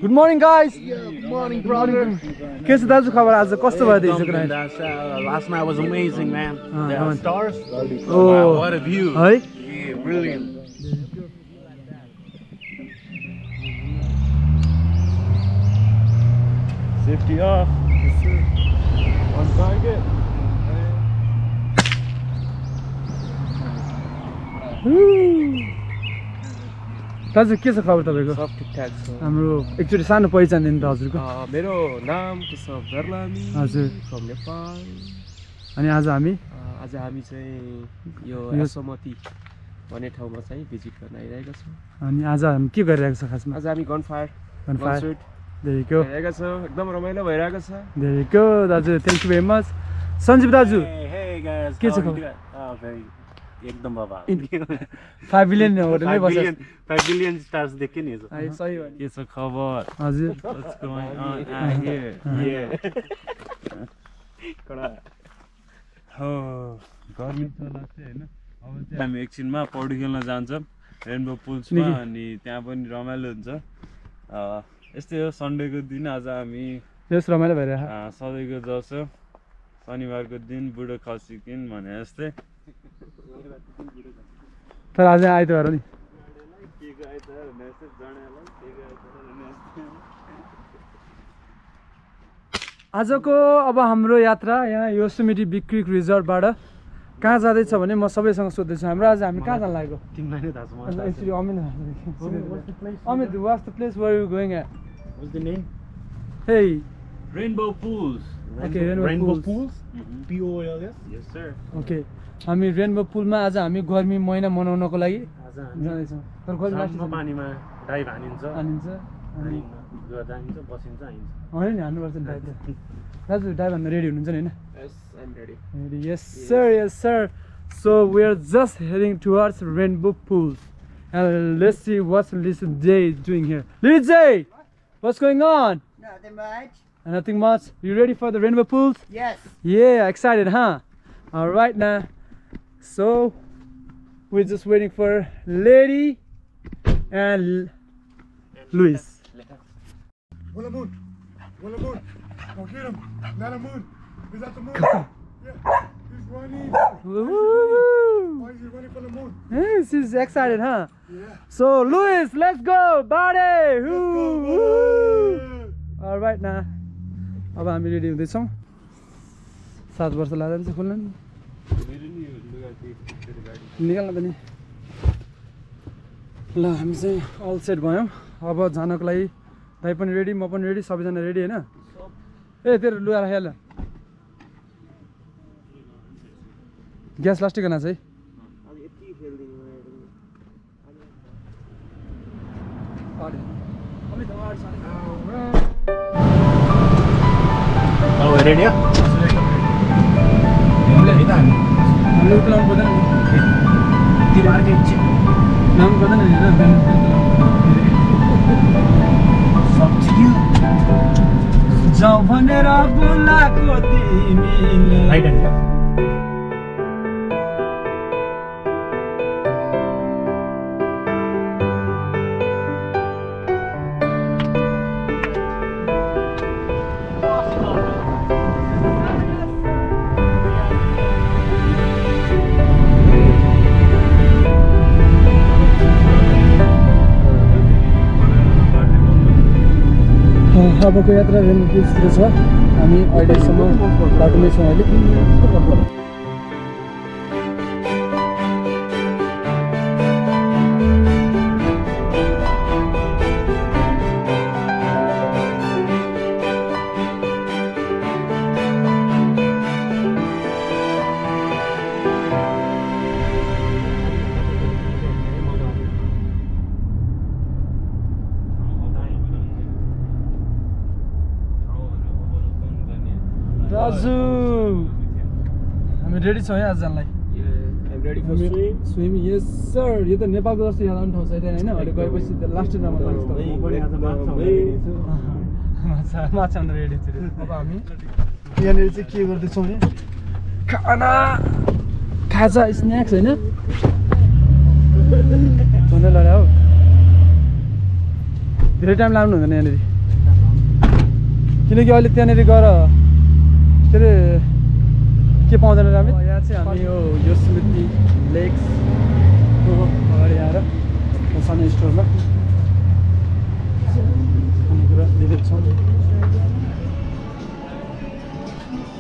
Good morning, guys. Good morning, brother. के छ दाजु खबर आज कस्तो भयो हिजोको night? Last night was amazing, man. The stars. Oh, Wow, what a view. है Yeah, brilliant. Safety off. Yes, sir. On target. दाजु के छ खबर तपाईको? सब ठिकठाक छ। हाम्रो एकचोटी सानो पहिचान दिनु त हजुरको। मेरो नाम केशव दर्लामी हजुर फ्रम नेपाल। अनि आज हामी चाहिँ यो असमति भन्ने ठाउँमा चाहिँ भिजिट गर्न आइरहेका छौँ। अनि आज हामी के गरिरहेको छ खासमा? आज हामी गनफायर धेरै को भइरहेको छ, एकदम रमाइलो भइरहेको छ। धेरै को दाजु, thank you very much. Sanjeev दाजु के छ खबर? एकदम बाबा 5 बिलियन होटलमै बस्छ। 5 बिलियन स्टार्स देख्यो नि है सही हो। के छ खबर? हजुर What's going on out here? Yeah. कडा हो गर्मी त लाग्छ हैन। अब चाहिँ हामी एकछिनमा पौडी खेल्न जान्छौँ रेनबो पुल्समा, अनि त्यहाँ पनि रमाइलो हुन्छ। यस्तै हो, सन्डेको दिन आज हामी यस रमाइलो भइरहेको सधैँको जसो शनिबारको दिन बुढो खसी किन भने जस्तै। तर आज आइतबार हो नि। आजको अब हाम्रो यात्रा यहाँ योसेमिटी बिग क्रिक रिजर्टबाट कहाँ जाँदैछ भने म सबैसँग सोध्दैछु। हामी कहाँ जान लागेको? तिमीलाई नै थाहा छ। मलाई Actually, Amit, what's the place where you going at? What's the name? Hey. Rainbow Pools. Okay, Rainbow Pools. POLS? Yes, sir. Okay. हामी रेनबो पुलमा आज हामी गर्मी महिना मनाउनको लागि आज जाँदैछौँ। तर गर्मी लाग्छ पानीमा डाइभ हानिन्छ अनि जानिन्छ बसिन्छ आइन्छ। होइन नि हान्नुपर्छ डाइभ। दाजु डाइभ हान्न रेडी हुनुहुन्छ नि हैन? Yes, I'm ready. Yes sir, yes sir. So we are just heading towards Rainbow Pools. And let's see what Lisa J is doing here. Lisa J, what's going on? Nothing much. Nothing much. You ready for the Rainbow Pools? Yes. Yeah, excited, huh? All right now. So we're just waiting for Lady and Luis. Walla moon. Go get him. Not a moon. He's at the moon. Yeah. He's running. Woo! Why is he running from the moon? Yes, he's excited, huh? Yeah. So Luis, let's go, buddy! Woo! All right now. अब हामी ready हुँदैछौँ। 7 वर्ष लाग्दैन चाहिँ खोल्न नि निकाल्न पनि। ल हामी चाहिँ अल सेट भयौँ। अब जानको लागि दाइ पनि रेडी, म पनि रेडी, सबैजना रेडी हैन? ए तेरो लुगा राख ल। ग्यास लास्टिक गर्न चाहिँ Oh, ready? हामीले उक्लाउनु पर्दैन नि। नाम पर्दैन नि हैन? जाऊ भनेर बोलाको तिमीले। अबको यात्रा रेनबो पुल्सतिर छ। हामी अहिलेसम्म बाटोमै छौँ अहिले। दाजु हामी रेडी छौँ है आज जानलाई। I'm ready for swimming. Yes sir. यो त नेपालको जस्तो यहाँ आउने ठाउँ छैन हैन? अहिले गएपछि त लास्ट टाइम राम्रो लाग्छ। माछा आउन रेडी छु। अब हामी यहाँनिर चाहिँ के गर्दैछौँ भने खाना खाजा स्न्याक्स हैन? भन्दै लड्या हो। धेरै टाइम लाग्नु हुँदैन यहाँनिर किनकि अहिले त्यहाँनिर गएर के अरे के पाउँदैन रामे यहाँ चाहिँ हामी यो स्मृति लेक्सको अगाडि आएर सानो स्टोरमा खानेकुरा लिँदैछौँ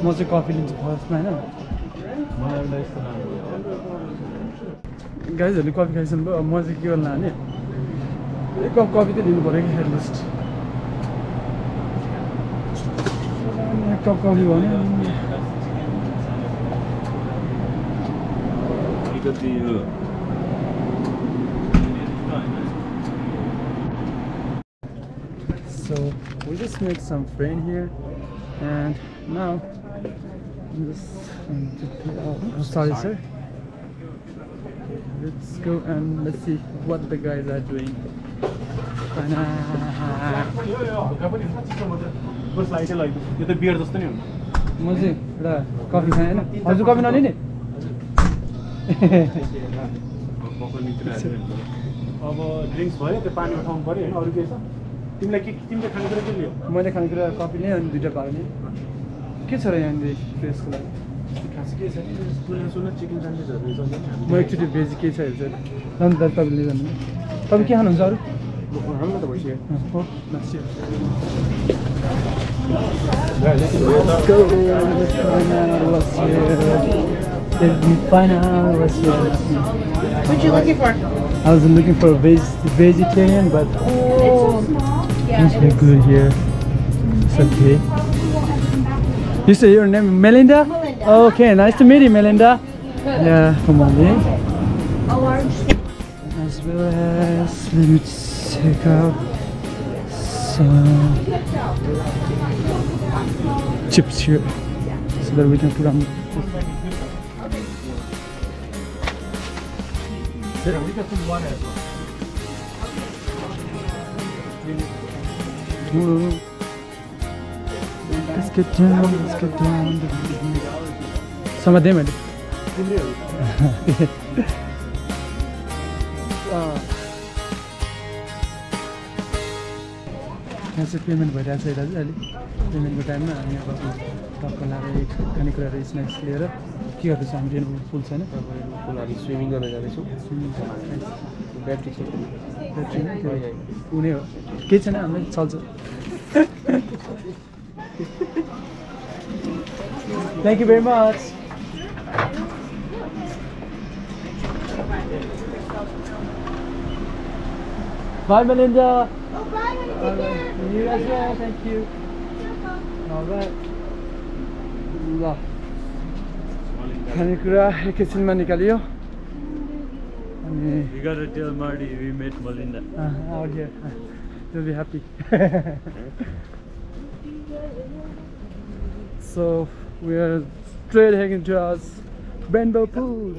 म चाहिँ कफी लिन्छु फर्स्टमा होइन गाइजहरूले कफी खाइसक्नु भयो म चाहिँ के गर्नु लाने एक कप कफी त लिनु पऱ्यो कि एटलिस्ट एक कप कफी भयो भने So we just made some friend here and now I'm just sorry sir. Let's go and let's see what the guys are doing. यो त बियर जस्तो नि हो म चाहिँ एउटा कफी खाएँ होइन हजुर कफी नलिने अब ड्रिङ्क्स भयो त्यो पानी उठाउनु पऱ्यो होइन अरू के छ तिमीलाई तिमीले खानेकुरा के लियो मैले खानेकुरा कफी लिएँ अनि 2टा पानी के छ र यहाँनिर फ्रेसको लागि खास के छ सुन चिकन स्यान्डविचहरू म एकचोटि भेज के छ हेर्छु अन्त तपाईँले जानु तपाईँ के खानुहुन्छ अरू राम्रो त भइसक्यो Let's go. Let me find out what's here. What you looking for? I was looking for a vegetarian, but it's very good here. It's okay. You say your name Melinda? Melinda. Oh, okay, nice to meet you, Melinda. Yeah, come on in. As well as let me check out some chips here so that we can put on. Let's get down, let's get down. Some of them are यहाँ चाहिँ payment भइरहेको छ यता चाहिँ अहिले पेमेन्टको टाइममा हामी अब टक्क लाएर खानेकुराहरू स्न्याक्स लिएर के गर्दैछौँ हामी रेनबो पुल छैन हामी स्विमिङ गर्न जाँदैछौँ ब्याट्री छ ब्याट्री उनी हो केही छैन हामीलाई चल्छ thank you very much Bye, Melinda. Oh, bye, honey. You as well, thank you. Alright. ल खानेकुरा एकैछिनमा निकालियो अनि We gotta tell Marty we met Melinda. out here. You'll be happy. So we are straight heading to our rainbow pool.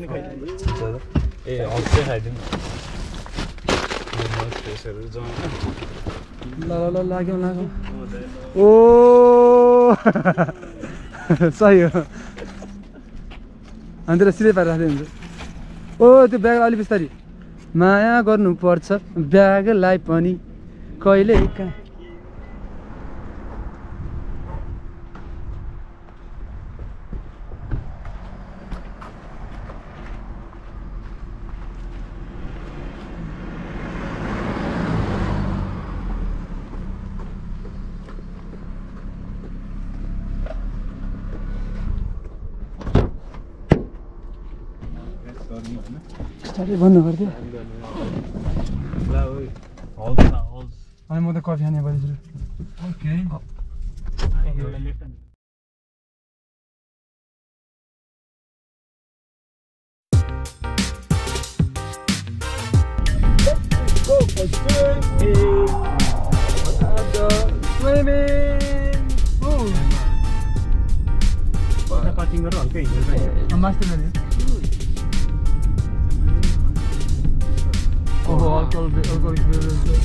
ए हस्ते खाइदिउँ ल लाग्यौँ ओ सही हो अनि त्यसलाई सिधै पारेर राख्दै हुन्छ ओ त्यो ब्याग अलि बिस्तारी माया गर्नुपर्छ ब्यागलाई पनि कहिले कहाँ स्टार्टै बन्द गरिदियो अनि म त कफी खाने भइसक्यो कटिङ गरेर हल्का हिँडेर मास्टर गऱ्यो ओहो अल्कोहलिक बेभरेज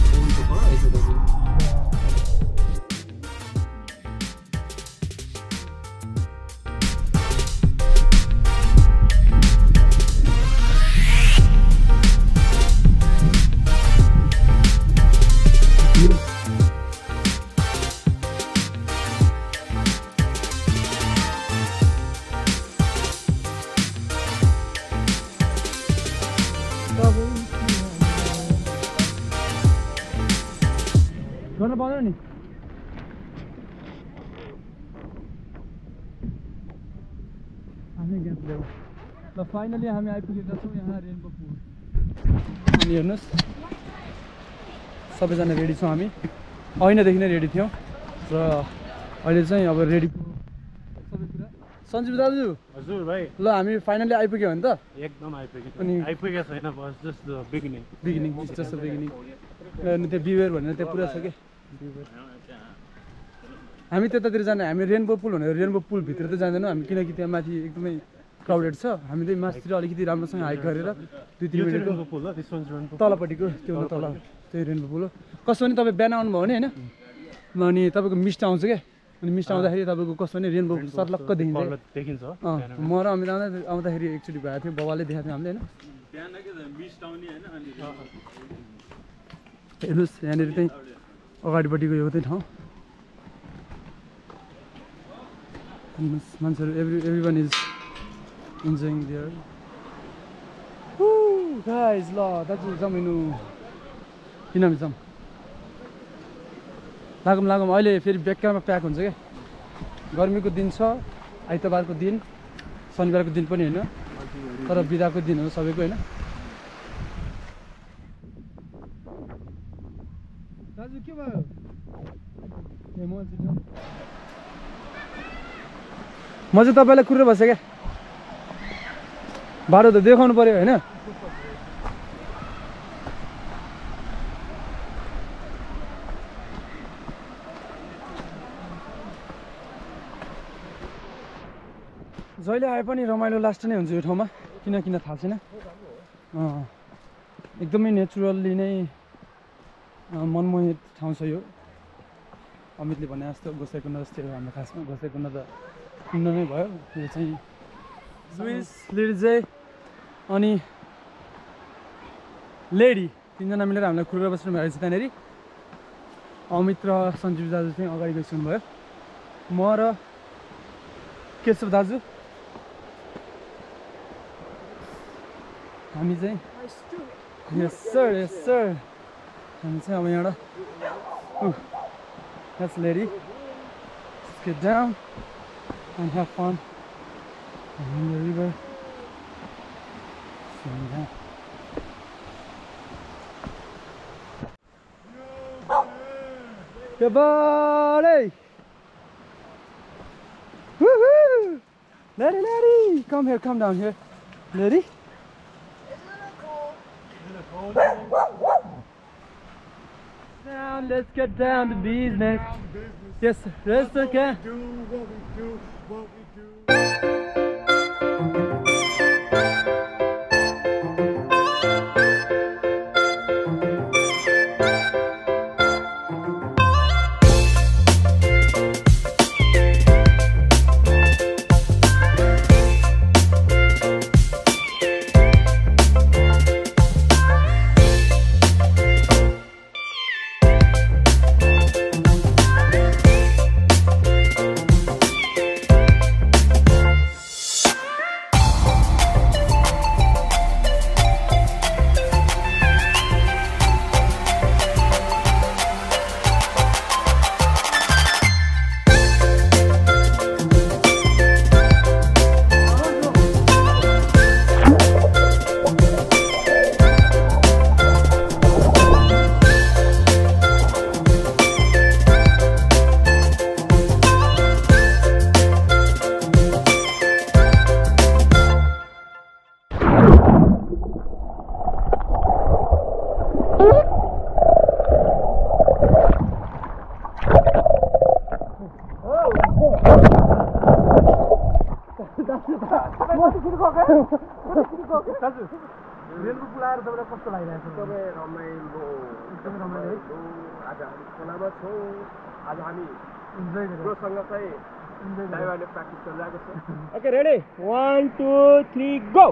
गर्न पाउँदैन नि हामी ग्यास ल्याऊ ल फाइनली हामी आइपुगेका छौँ यहाँ रेनबो पुल अनि हेर्नुहोस् सबैजना रेडी छौँ हामी ऐनादेखि नै रेडी थियौँ र अहिले चाहिँ अब रेडी सबै कुरा सञ्जीव दाजु हजुर भाइ ल हामी फाइनली आइपुग्यो भने त एकदम आइपुग्यो अनि आइपुगेको छैन बस जस्ट द बिगिनिङ जस्तो बिगिनिङ अनि त्यो बिवेर भनेर त्यहाँ पुरा छ कि हामी त्यतातिर जाने हामी रेनबो पुल भनेर रेनबो पुल भित्र त जाँदैनौँ हामी किनकि त्यहाँ माथि एकदमै क्राउडेड छ हामी चाहिँ माथितिर अलिकति राम्रोसँग हाइक गरेर 2-3 मिनटको तलपट्टिको त्यो तल त्यही रेनबो पुल हो कस्तो भने तपाईँ बिहान आउनुभयो भने होइन अनि तपाईँको मिस्ट आउँछ क्या अनि मिस्ट आउँदाखेरि तपाईँको कस्तो भने रेनबो सर्लक्क देखिन्छ म र अमित आउँदाखेरि एकचोटि भएको थियो बाबाले देखाएको थियो हामीले होइन हेर्नुहोस् यहाँनिर चाहिँ अगाडिपट्टिको यो चाहिँ ठाउँ हेर्नुहोस् मान्छेहरू everyone is enjoying there guys ल दाजु जाउँ हिँड्नु किन जाउँ लागौँ अहिले फेरि बेकारमा प्याक हुन्छ क्या गर्मीको दिन छ आइतबारको दिन शनिबारको दिन पनि होइन तर बिदाको दिन हो सबैको होइन दाजु के भयो म चाहिँ तपाईँलाई कुरेर बसेँ क्या बाटो त देखाउनु पर्यो होइन जहिले आए पनि रमाइलो लास्ट नै हुन्छ यो ठाउँमा किन थाहा छैन एकदमै नेचुरल्ली नै मनमोहित ठाउँ छ यो अमितले भने जस्तो गोसाइकुण्ड जस्तै हो हाम्रो खासमा गोसाइकुण्ड त कुण्ड नै भयो यो चाहिँ लुइस लिर्जे अनि लेडी तीनजना मिलेर हामीलाई खुर्केर बस्नु भएको छ त्यहाँनिर अमित र सञ्जीव दाजु चाहिँ अगाडि गइसक्नु भयो म र केशव दाजु हामी चाहिँ यस सर हामी चाहिँ अब यहाँबाट that's lady let's get down and have fun in the river good buddy woohoo lady come down here lady down, let's get down to business. Yes, yes, okay. What we do. रेलको पुल आएर तपाईँलाई कस्तो लागिरहेको छ तपाईँ रमाइलो एकदमै रमाइलो है आज हामी खोलामा छौँ आज हामी इन्जोय गरेर जोसँग चाहिँ ड्राइभरले प्र्याक्टिस गरिरहेको छ ओके रेडी 1 2 3 गो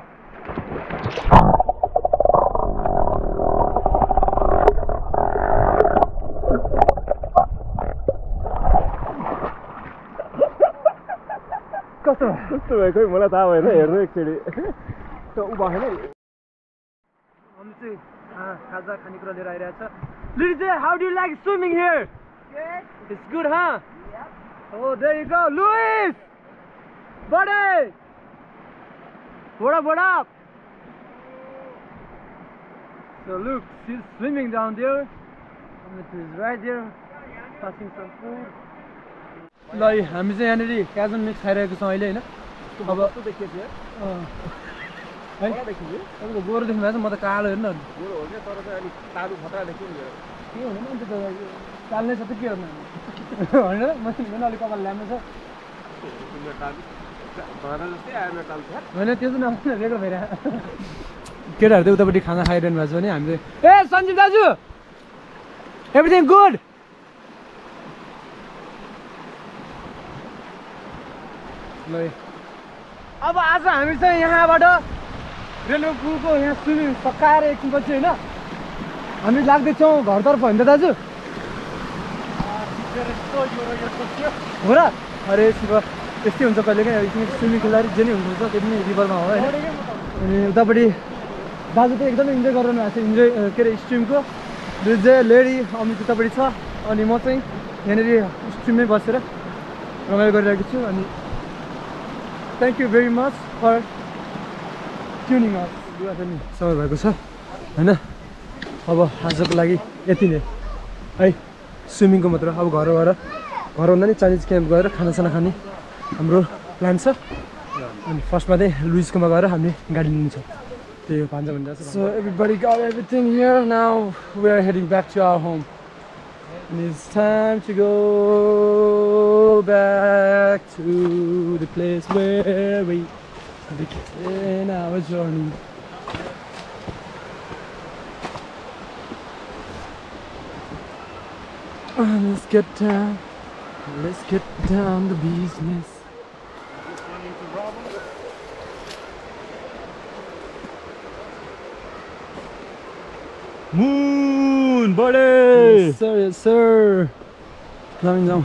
कस्तो भयो खोइ मलाई थाहा भएन हेर्नु एकचोटि त उ भएन हामी चाहिँ खाजा खानेकुरा लिएर आइरहेछ Luis, how do you like swimming here? Good. It's good, huh? Yep. Oh, there you go. Luis! Buddy! What up? So look, she's swimming down there. And is right there, passing some food. ल हामी चाहिँ यहाँनिर क्याजन mix खाइरहेको छौँ अहिले होइन अब तपाईँको गोरो देख्नु भएको छ म त कालो हेर्नु के हुने नि त चाल्ने छ त के गर्नु होइन मैले अलिक कपाल ल्याम्नु छ होइन त्यो चाहिँ नभए रेकर्ड भइरहेको केटाहरू चाहिँ उतापट्टि खाना खाइरहनु भएको छ भने हामीले ए सञ्जीव दाजु एभ्रिथिङ गुड ल अब आज हामी चाहिँ यहाँबाट रेलवे पुलको यहाँ स्विमिङ सकाएर एकछिनपछि होइन हामी लाग्दैछौँ घरतर्फ होइन त दाजु हो र अरे शिव त्यस्तै हुन्छ कहिले काहीँ स्विमिङ खेल्दाखेरि जे नै हुनुहुन्छ त्यति नै रिभरमा हो होइन अनि उतापट्टि दाजु त एकदमै इन्जोय गरिरहनु भएको छ इन्जोय के अरे स्ट्रिमको दुईजना लेडी अमित उतापट्टि छ अनि म चाहिँ यहाँनिर स्ट्रिममै बसेर रमाइलो गरिरहेको छु अनि thank you very much for tuning of पनि समय भएको छ होइन अब आजको लागि यति नै है स्विमिङको मात्र अब घर भन्दा नि चाइनिज क्याम्प गएर खानासाना खाने हाम्रो प्लान छ अनि फर्स्टमा चाहिँ लुइसकोमा गएर हामीले गाडी लिन्छ त्यही हो 5 घन्टा so everybody got everything here now we are heading back to our home and it's time to go back to the place where we began our journey. Let's get down the business. Moon, buddy! Yes sir. जाउँ जाउँ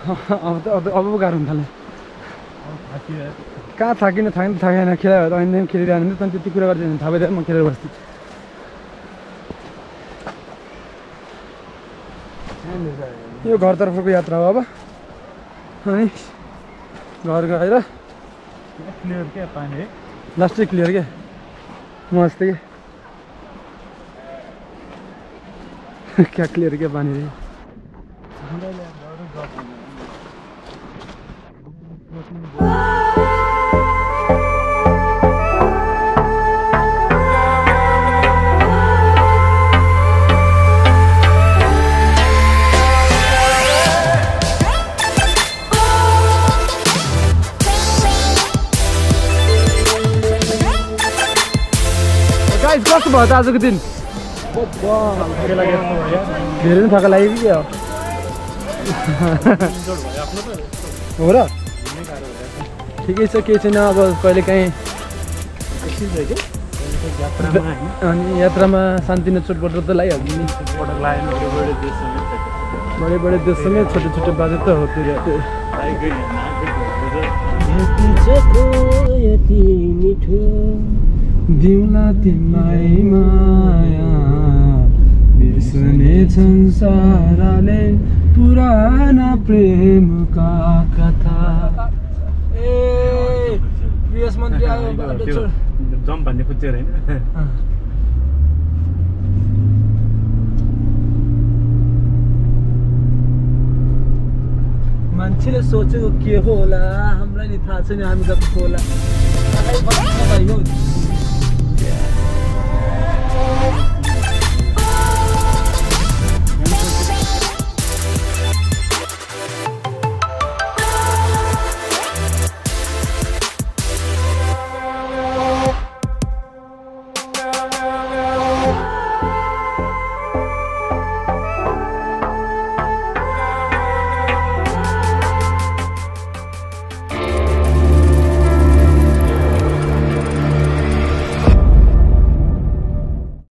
अब पो गाह्रो हुन थाल्यो कहाँ थाकिन थाकेन खेलायो त अहिले खेलिरहनु नि त त्यति कुरा गर्दैन थाहा भइदियो म खेलेर बस्थेँ यो घरतर्फको यात्रा हो अब अनि घर गएर क्लियर क्या पानी है लास्टै क्लियर क्या मस्त क्या क्लियर क्या पानी रे गाइस कस्तो भयो त आजको दिन धेरै नै थका लाग्यो कि क्या हो र ठिकै छ केही छैन अब कहिले काहीँ अनि यात्रामा शान्ति न चोटपटक त लगाइहाल्छ नि बडे बडे देशसँगै छोटे छोटे बाजे त हो त्यो दिउला तिमीलाई माया बिर्सने संसारले पुराना प्रेमका कथा ए प्रियस मन्त्री आयो जम भन्ने खोजेर हैन मान्छेले सोचेको के होला हामीलाई नि थाहा छैन हामी जति होला